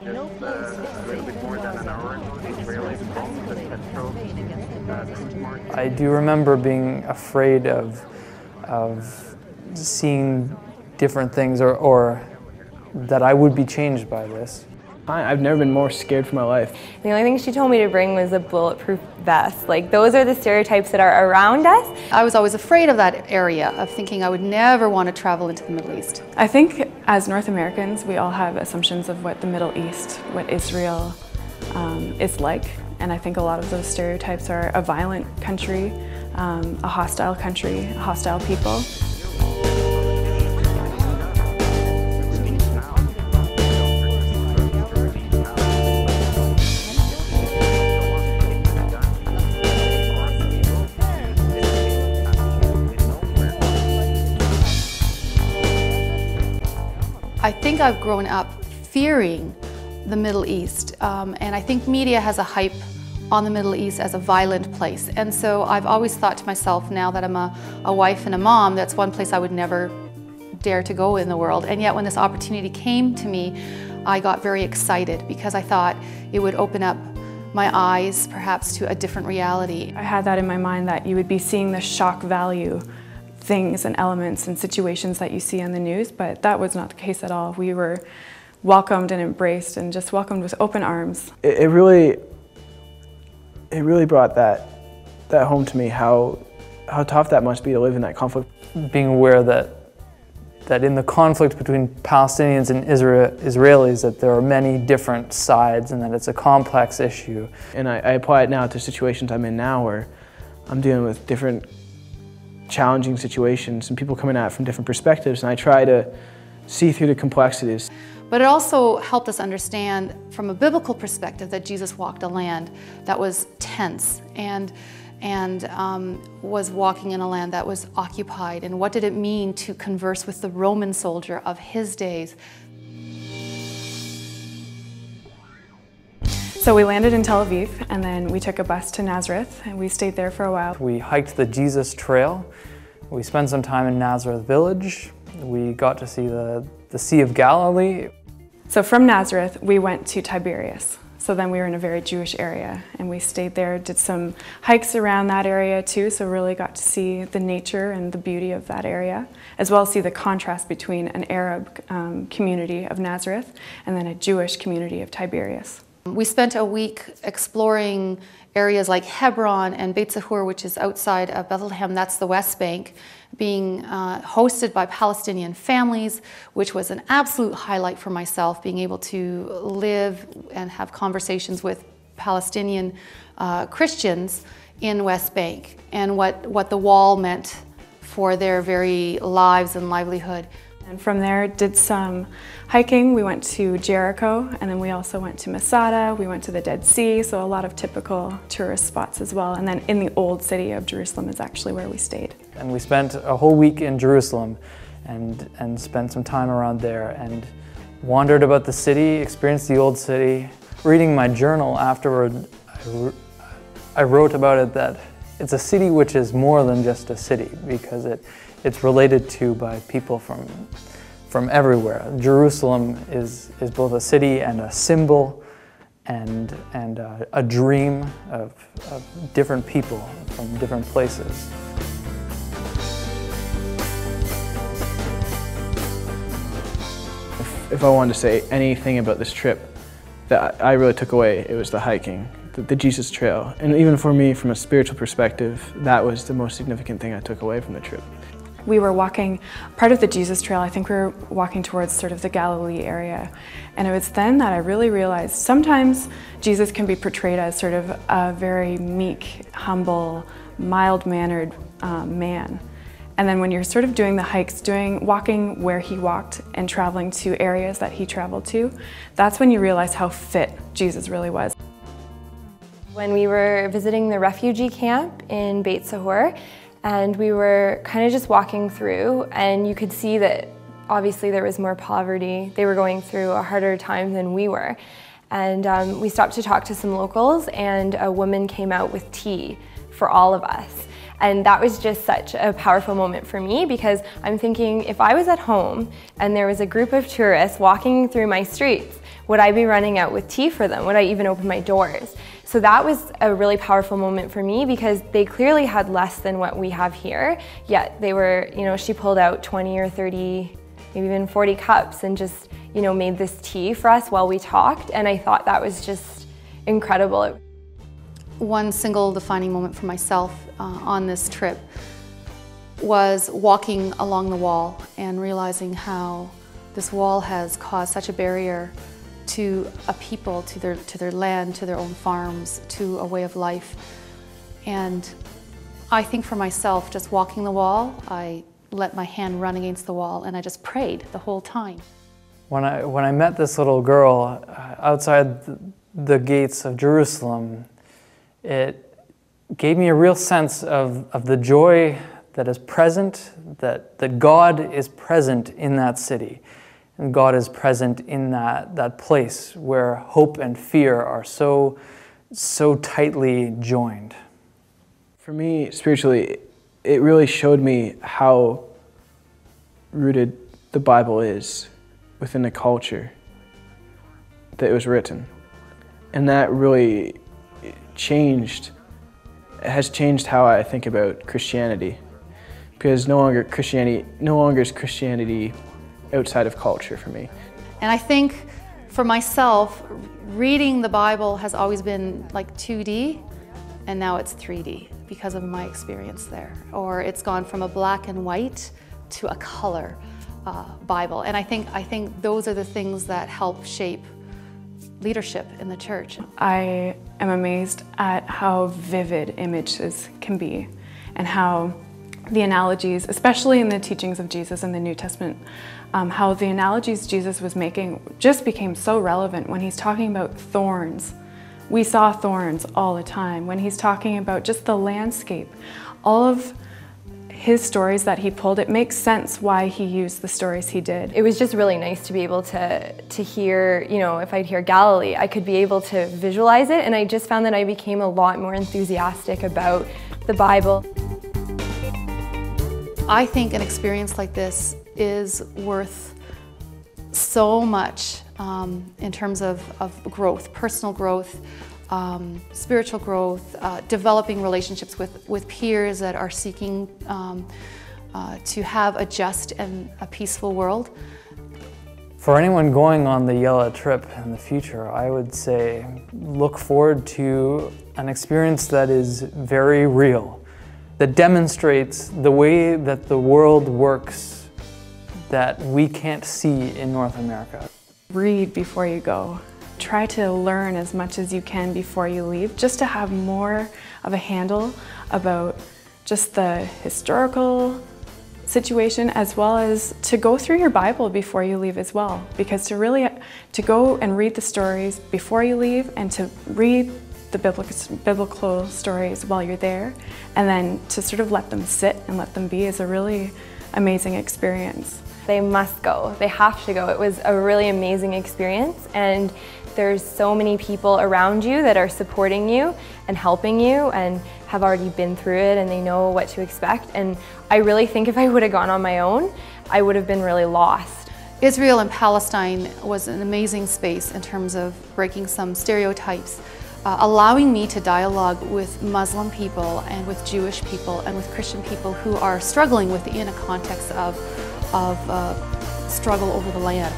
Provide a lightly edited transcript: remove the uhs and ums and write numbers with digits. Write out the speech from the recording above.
Just a little bit more than an hour ago, the Israelis bombed the petrol food market. I do remember being afraid of seeing different things or that I would be changed by this. I've never been more scared for my life. The only thing she told me to bring was a bulletproof vest. Like, those are the stereotypes that are around us. I was always afraid of that area, of thinking I would never want to travel into the Middle East. I think as North Americans, we all have assumptions of what the Middle East, what Israel is like. And I think a lot of those stereotypes are a violent country, a hostile people. I think I've grown up fearing the Middle East, and I think media has a hype on the Middle East as a violent place. And so I've always thought to myself, now that I'm a wife and a mom, that's one place I would never dare to go in the world. And yet when this opportunity came to me, I got very excited because I thought it would open up my eyes perhaps to a different reality. I had that in my mind, that you would be seeing the shock value things and elements and situations that you see on the news, but that was not the case at all. We were welcomed and embraced and just welcomed with open arms. It really brought that home to me, how tough that must be to live in that conflict. Being aware that in the conflict between Palestinians and Israelis, that there are many different sides and that it's a complex issue. And I apply it now to situations I'm in now, where I'm dealing with different challenging situations and people coming at it from different perspectives, and I try to see through the complexities. But it also helped us understand from a biblical perspective that Jesus walked a land that was tense and was walking in a land that was occupied. And what did it mean to converse with the Roman soldier of his days? So we landed in Tel Aviv, and then we took a bus to Nazareth, and we stayed there for a while. We hiked the Jesus Trail. We spent some time in Nazareth village. We got to see the Sea of Galilee. So from Nazareth, we went to Tiberias. So then we were in a very Jewish area, and we stayed there, did some hikes around that area too, so really got to see the nature and the beauty of that area, as well as see the contrast between an Arab community of Nazareth and then a Jewish community of Tiberias. We spent a week exploring areas like Hebron and Beit Sahur, which is outside of Bethlehem, that's the West Bank, being hosted by Palestinian families, which was an absolute highlight for myself, being able to live and have conversations with Palestinian Christians in West Bank, and what the wall meant for their very lives and livelihood. And from there, did some hiking. We went to Jericho, and then we also went to Masada. We went to the Dead Sea, so a lot of typical tourist spots as well. And then in the old city of Jerusalem is actually where we stayed. And we spent a whole week in Jerusalem and spent some time around there and wandered about the city, experienced the old city. Reading my journal afterward, I wrote about it that it's a city which is more than just a city, because it's related to by people from everywhere. Jerusalem is both a city and a symbol and a dream of different people from different places. If I wanted to say anything about this trip that I really took away, it was the hiking, the Jesus Trail. And even for me, from a spiritual perspective, that was the most significant thing I took away from the trip. We were walking part of the Jesus Trail. I think we were walking towards sort of the Galilee area. And it was then that I really realized sometimes Jesus can be portrayed as sort of a very meek, humble, mild-mannered man. And then when you're sort of doing the hikes, walking where he walked and traveling to areas that he traveled to, that's when you realize how fit Jesus really was. When we were visiting the refugee camp in Beit Sahur, and we were kind of just walking through, and you could see that obviously there was more poverty. They were going through a harder time than we were. And we stopped to talk to some locals, and a woman came out with tea for all of us. And that was just such a powerful moment for me, because I'm thinking, if I was at home and there was a group of tourists walking through my streets Would I be running out with tea for them? Would I even open my doors? So that was a really powerful moment for me, because they clearly had less than what we have here, yet they were, you know, she pulled out 20 or 30, maybe even 40 cups and just, you know, made this tea for us while we talked, and I thought that was just incredible. One single defining moment for myself on this trip was walking along the wall and realizing how this wall has caused such a barrier to a people, to their land, to their own farms, to a way of life. And I think for myself, just walking the wall, I let my hand run against the wall and I just prayed the whole time. When I met this little girl outside the gates of Jerusalem, it gave me a real sense of the joy that is present, that God is present in that city. And God is present in that place where hope and fear are so tightly joined. For me, spiritually, it really showed me how rooted the Bible is within the culture that it was written. And that really has changed how I think about Christianity. Because no longer is Christianity outside of culture for me. And I think for myself, reading the Bible has always been like 2D, and now it's 3D because of my experience there. Or it's gone from a black and white to a color Bible. And I think those are the things that help shape leadership in the church. I am amazed at how vivid images can be, and how the analogies, especially in the teachings of Jesus in the New Testament, how the analogies Jesus was making just became so relevant when he's talking about thorns. We saw thorns all the time. When he's talking about just the landscape, all of his stories that he pulled, it makes sense why he used the stories he did. It was just really nice to be able to hear, you know, if I'd hear Galilee, I could be able to visualize it, and I just found that I became a lot more enthusiastic about the Bible. I think an experience like this is worth so much in terms of growth, personal growth, spiritual growth, developing relationships with peers that are seeking to have a just and a peaceful world. For anyone going on the Yella trip in the future, I would say look forward to an experience that is very real, that demonstrates the way that the world works that we can't see in North America. Read before you go. Try to learn as much as you can before you leave, just to have more of a handle about just the historical situation, as well as to go through your Bible before you leave as well. Because to go and read the stories before you leave, and to read the biblical stories while you're there, and then to sort of let them sit and let them be, is a really amazing experience. They must go. They have to go. It was a really amazing experience, and there's so many people around you that are supporting you and helping you and have already been through it, and they know what to expect. And I really think if I would have gone on my own, I would have been really lost. Israel and Palestine was an amazing space in terms of breaking some stereotypes, allowing me to dialogue with Muslim people and with Jewish people and with Christian people who are struggling within a context of struggle over the land.